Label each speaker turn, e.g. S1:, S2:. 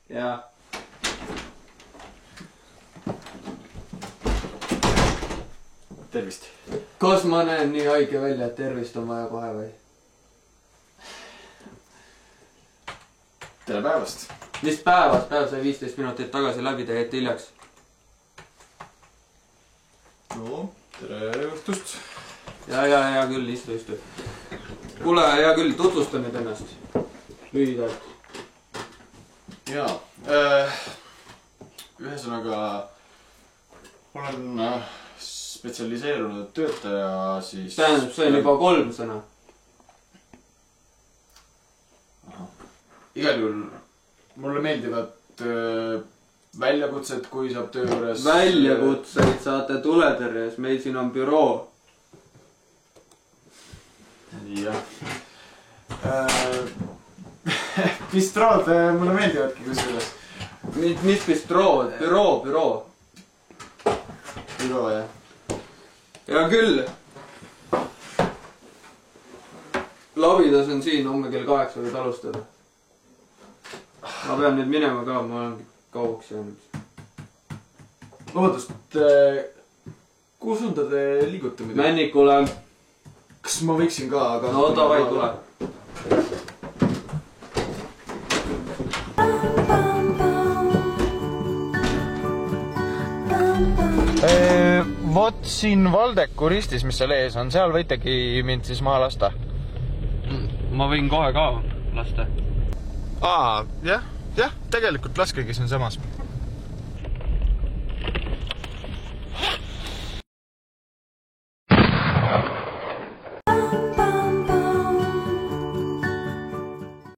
S1: Jaa.
S2: Tervist.
S1: Kas ma näen nii haige välja, et tervist on vaja kohe või?
S2: Tere päevast.
S1: Mis päevast? Päev sai 15 minutit tagasi läbi, te jäite hiljaks.
S2: No, tere õhtust.
S1: Ja küll, istu. Kuule, hea küll, tutvusta nüüd ennast. Lühidalt.
S2: Jaa. Ühesõnaga olen spetsialiseerunud töötaja siis...
S1: Tähendab, see on juba 3 sõna.
S2: Igal juhul mulle meeldivad väljakutsed, kui saab töö juures...
S1: Väljakutseid saate tuletõrjes, meil siin on büroo.
S2: Jah. Bistrood mulle meeldivadki kusjuures.
S1: Mis bistrood? Büroo.
S2: Büroo, jah.
S1: Ja küll. Labidas on siin, homme kell 8 võid alustada. Ma pean nüüd minema ka, ma olen kauaks jäänud.
S2: Vabandust, kuhu suunda te liigute mida?
S1: Männikule.
S2: Kas ma võiksin ka, aga...
S1: No davai, tule.
S3: Vot siin Valdeku ristis, mis seal ees on, seal võitegi mind siis maha lasta.
S1: Ma võin kohe ka lasta.
S3: Jah, tegelikult laskegi siin samas.